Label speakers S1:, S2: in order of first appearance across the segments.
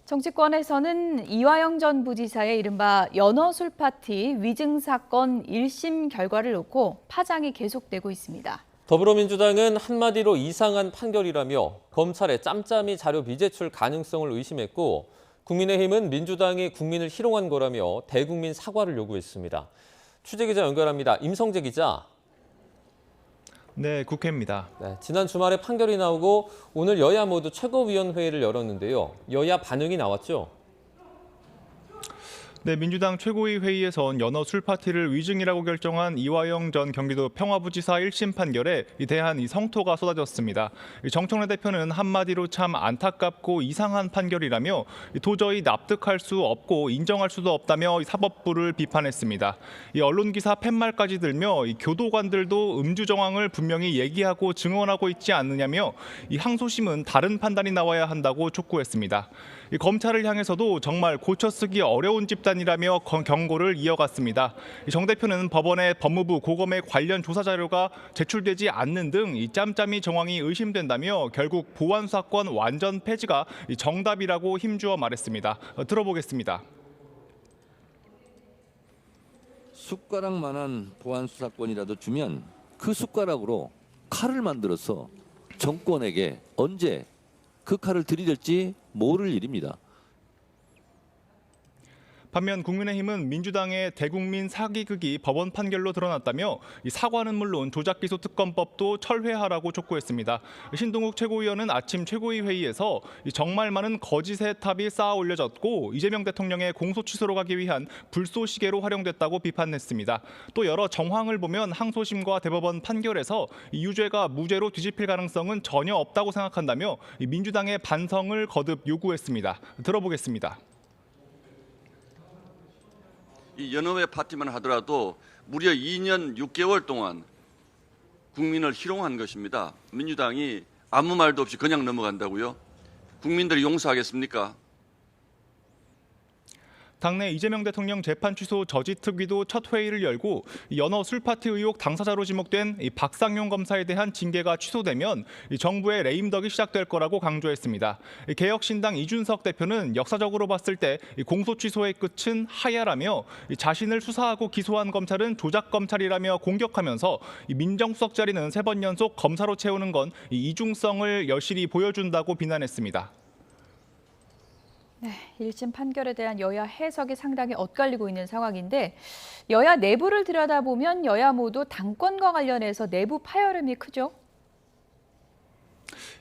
S1: 정치권에서는 이화영 전 부지사의 이른바 연어술 파티 위증 사건 1심 결과를 놓고 파장이 계속되고 있습니다.
S2: 더불어민주당은 한마디로 이상한 판결이라며 검찰의 짬짬이 자료 미제출 가능성을 의심했고, 국민의힘은 민주당이 국민을 희롱한 거라며 대국민 사과를 요구했습니다. 취재기자 연결합니다. 임성재 기자.
S3: 네, 국회입니다.
S2: 지난 주말에 판결이 나오고 오늘 여야 모두 최고위원회의를 열었는데요. 여야 반응이 나왔죠?
S3: 네, 민주당 최고위 회의에선 연어 술 파티를 위증이라고 결정한 이화영 전 경기도 평화부지사 1심 판결에 대한 성토가 쏟아졌습니다. 정청래 대표는 한마디로 참 안타깝고 이상한 판결이라며 도저히 납득할 수 없고 인정할 수도 없다며 사법부를 비판했습니다. 언론 기사 팻말까지 들며 교도관들도 음주 정황을 분명히 얘기하고 증언하고 있지 않느냐며 항소심은 다른 판단이 나와야 한다고 촉구했습니다. 검찰을 향해서도 정말 고쳐쓰기 어려운 집단이라며 경고를 이어갔습니다. 정 대표는 법원에 법무부 고검의 관련 조사 자료가 제출되지 않는 등 짬짬이 정황이 의심된다며 결국 보안 수사권 완전 폐지가 정답이라고 힘주어 말했습니다. 들어보겠습니다.
S4: 숟가락만한 보안 수사권이라도 주면 그 숟가락으로 칼을 만들어서 정권에게 언제 그 칼을 들이댈지 모를 일입니다.
S3: 반면 국민의힘은 민주당의 대국민 사기극이 법원 판결로 드러났다며 사과는 물론 조작기소특검법도 철회하라고 촉구했습니다. 신동욱 최고위원은 아침 최고위 회의에서 정말 많은 거짓의 탑이 쌓아 올려졌고 이재명 대통령의 공소 취소로 가기 위한 불쏘시개로 활용됐다고 비판했습니다. 또 여러 정황을 보면 항소심과 대법원 판결에서 유죄가 무죄로 뒤집힐 가능성은 전혀 없다고 생각한다며 민주당의 반성을 거듭 요구했습니다. 들어보겠습니다.
S5: 이 연어회 파티만 하더라도 무려 2년 6개월 동안 국민을 희롱한 것입니다. 민주당이 아무 말도 없이 그냥 넘어간다고요? 국민들이 용서하겠습니까?
S3: 당내 이재명 대통령 재판 취소 저지특위도 첫 회의를 열고 연어 술 파티 의혹 당사자로 지목된 박상용 검사에 대한 징계가 취소되면 정부의 레임덕이 시작될 거라고 강조했습니다. 개혁신당 이준석 대표는 역사적으로 봤을 때 공소 취소의 끝은 하야라며 자신을 수사하고 기소한 검찰은 조작 검찰이라며 공격하면서 민정수석 자리는 3번 연속 검사로 채우는 건 이중성을 여실히 보여준다고 비난했습니다.
S1: 네, 1심 판결에 대한 여야 해석이 상당히 엇갈리고 있는 상황인데 여야 내부를 들여다보면 여야 모두 당권과 관련해서 내부 파열음이 크죠?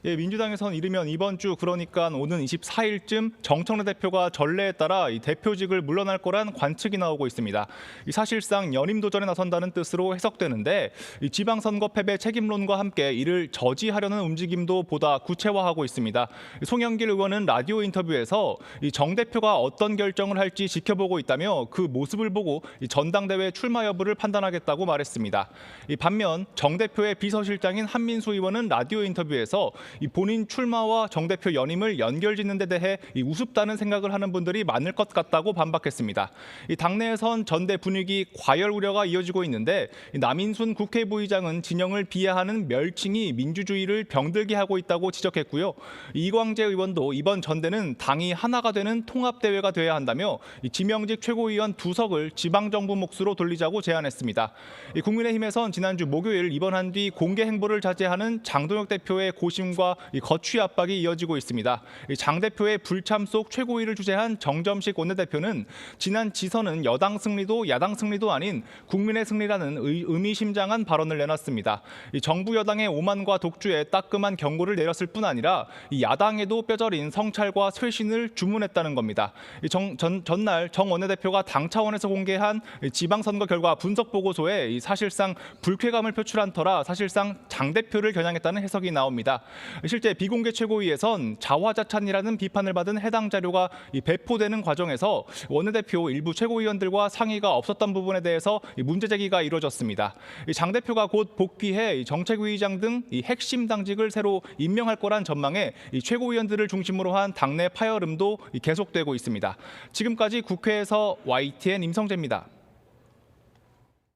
S3: 예, 민주당에선 이르면 이번 주 그러니까 오는 24일쯤 정청래 대표가 전례에 따라 대표직을 물러날 거란 관측이 나오고 있습니다. 사실상 연임 도전에 나선다는 뜻으로 해석되는데 지방선거 패배 책임론과 함께 이를 저지하려는 움직임도 보다 구체화하고 있습니다. 송영길 의원은 라디오 인터뷰에서 정 대표가 어떤 결정을 할지 지켜보고 있다며 그 모습을 보고 전당대회 출마 여부를 판단하겠다고 말했습니다. 반면 정 대표의 비서실장인 한민수 의원은 라디오 인터뷰에서 본인 출마와 정 대표 연임을 연결짓는 데 대해 우습다는 생각을 하는 분들이 많을 것 같다고 반박했습니다. 당내에선 전대 분위기 과열 우려가 이어지고 있는데 남인순 국회 부의장은 진영을 비하하는 멸칭이 민주주의를 병들게 하고 있다고 지적했고요. 이광재 의원도 이번 전대는 당이 하나가 되는 통합대회가 돼야 한다며 지명직 최고위원 2석을 지방정부 몫으로 돌리자고 제안했습니다. 국민의힘에선 지난주 목요일 입원한 뒤 공개 행보를 자제하는 장동혁 대표의 고심과 거취 압박이 이어지고 있습니다. 장 대표의 불참 속 최고위를 주재한 정점식 원내대표는 지난 지선은 여당 승리도 야당 승리도 아닌 국민의 승리라는 의미심장한 발언을 내놨습니다. 정부 여당의 오만과 독주에 따끔한 경고를 내렸을 뿐 아니라 야당에도 뼈저린 성찰과 쇄신을 주문했다는 겁니다. 전날 정 원내대표가 당 차원에서 공개한 지방선거 결과 분석 보고서에 사실상 불쾌감을 표출한 터라 사실상 장 대표를 겨냥했다는 해석이 나옵니다. 실제 비공개 최고위에선 자화자찬이라는 비판을 받은 해당 자료가 배포되는 과정에서 원내대표 일부 최고위원들과 상의가 없었던 부분에 대해서 문제 제기가 이루어졌습니다. 장 대표가 곧 복귀해 정책위의장 등 핵심 당직을 새로 임명할 거란 전망에 최고위원들을 중심으로 한 당내 파열음도 계속되고 있습니다. 지금까지 국회에서 YTN 임성재입니다.